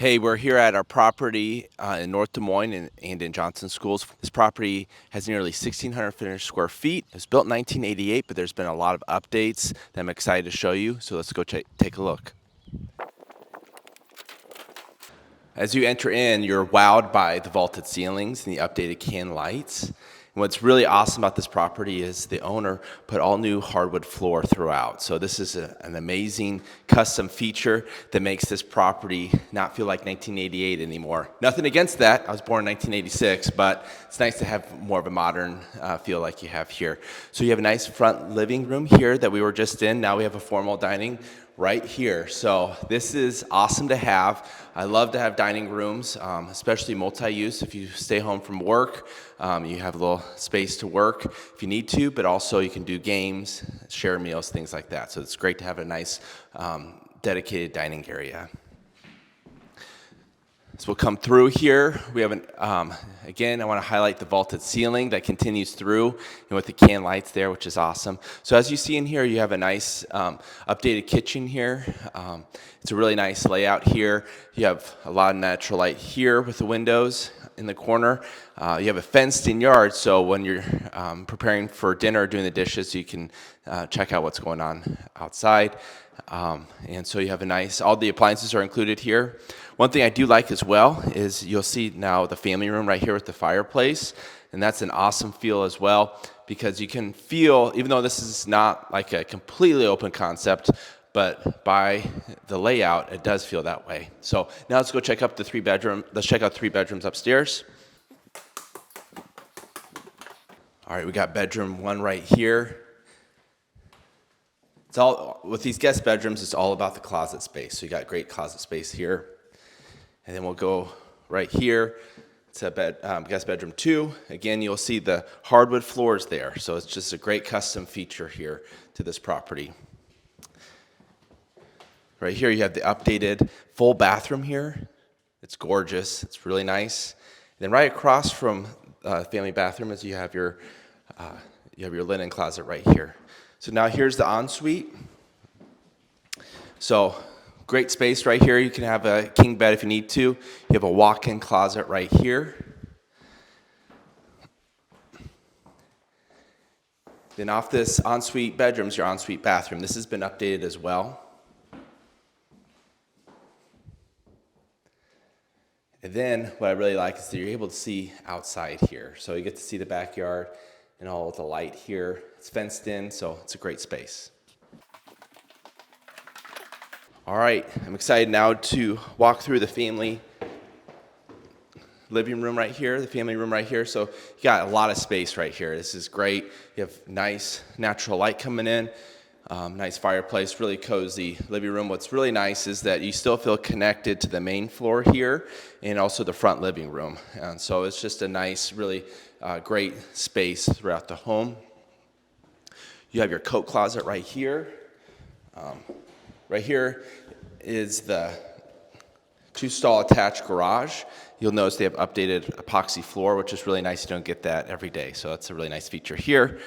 Hey, we're here at our property in North Des Moines and in Johnson Schools. This property has nearly 1,600 finished square feet. It was built in 1988, but there's been a lot of updates that I'm excited to show you. So let's go take a look. As you enter in, you're wowed by the vaulted ceilings and the updated can lights. And what's really awesome about this property is the owner put all new hardwood floor throughout. So this is an amazing custom feature that makes this property not feel like 1988 anymore. Nothing against that. I was born in 1986, but it's nice to have more of a modern feel like you have here. So you have a nice front living room here that we were just in. Now we have a formal dining right here. So this is awesome to have. I love to have dining rooms, especially multi-use. If you stay home from work, you have a little space to work if you need to, but also you can do games, share meals, things like that. So it's great to have a nice dedicated dining area. So we'll come through here. We have again, I want to highlight the vaulted ceiling that continues through and with the can lights there, which is awesome. So as you see in here, you have a nice updated kitchen here. It's a really nice layout here. You have a lot of natural light here with the windows in the corner. You have a fenced-in yard, so when you're preparing for dinner or doing the dishes, you can check out what's going on outside. And so you have all the appliances are included here. One thing I do like as well is you'll see now the family room right here with the fireplace, and that's an awesome feel as well because you can feel, even though this is not like a completely open concept, but by the layout, it does feel that way. So now let's go check out the three bedrooms upstairs. All right, we got bedroom 1 right here. It's all with these guest bedrooms, it's all about the closet space. So you got great closet space here. And then we'll go right here to guest bedroom 2. Again, you'll see the hardwood floors there. So it's just a great custom feature here to this property. Right here, you have the updated full bathroom here. It's gorgeous. It's really nice. And then right across from family bathroom is you have your linen closet right here. So now here's the ensuite. So great space right here. You can have a king bed if you need to. You have a walk-in closet right here. Then off this ensuite bedroom is your ensuite bathroom. This has been updated as well. And then what I really like is that you're able to see outside here. So you get to see the backyard and all of the light here. It's fenced in, so it's a great space. All right, I'm excited now to walk through the family living room right here, the family room right here. So you got a lot of space right here. This is great. You have nice natural light coming in, nice fireplace, really cozy living room. What's really nice is that you still feel connected to the main floor here and also the front living room. And so it's just a nice, really great space throughout the home. You have your coat closet right here. Right here is the 2-stall attached garage. You'll notice they have updated epoxy floor, which is really nice. You don't get that every day, so that's a really nice feature here.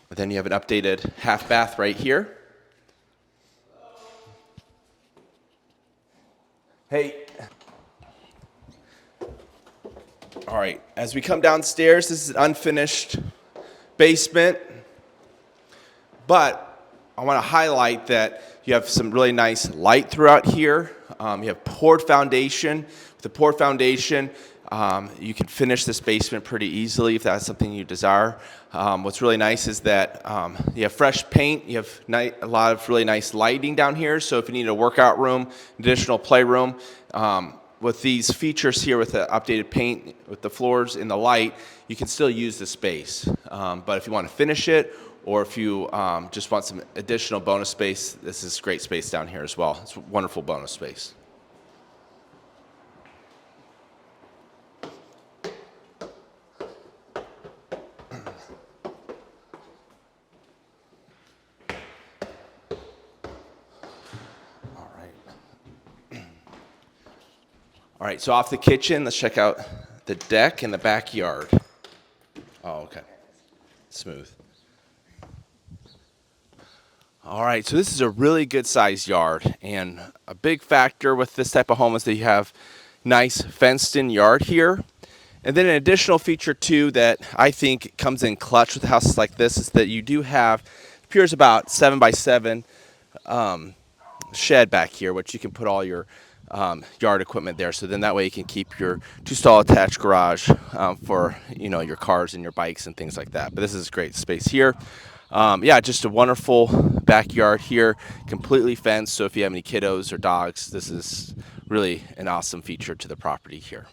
But then you have an updated half bath right here. Hey. All right, as we come downstairs, this is an unfinished basement, but I want to highlight that you have some really nice light throughout here. You have poured foundation. With the poured foundation, you can finish this basement pretty easily if that's something you desire. What's really nice is that you have fresh paint. You have a lot of really nice lighting down here. So if you need a workout room, additional playroom, with these features here with the updated paint, with the floors and the light, you can still use the space. But if you want to finish it, or if you just want some additional bonus space, this is great space down here as well. It's a wonderful bonus space. All right, so off the kitchen, let's check out the deck and the backyard. Oh, okay. Smooth. All right, so this is a really good sized yard, and a big factor with this type of home is that you have nice fenced in yard here. And then an additional feature too that I think comes in clutch with houses like this is that you do have, appears about 7x7 shed back here, which you can put all your yard equipment there. So then that way you can keep your two-stall attached garage for your cars and your bikes and things like that. But this is great space here. Yeah, just a wonderful backyard here, completely fenced. So if you have any kiddos or dogs, this is really an awesome feature to the property here.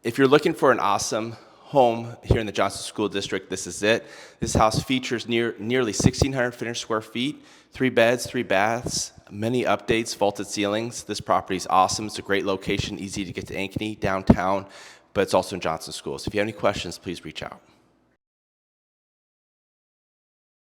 If you're looking for an awesome home here in the Johnson School District, this is it. This house features nearly 1,600 finished square feet, 3 beds, 3 baths, many updates, vaulted ceilings. This property is awesome. It's a great location, easy to get to Ankeny, downtown, but it's also in Johnson School. So if you have any questions, please reach out.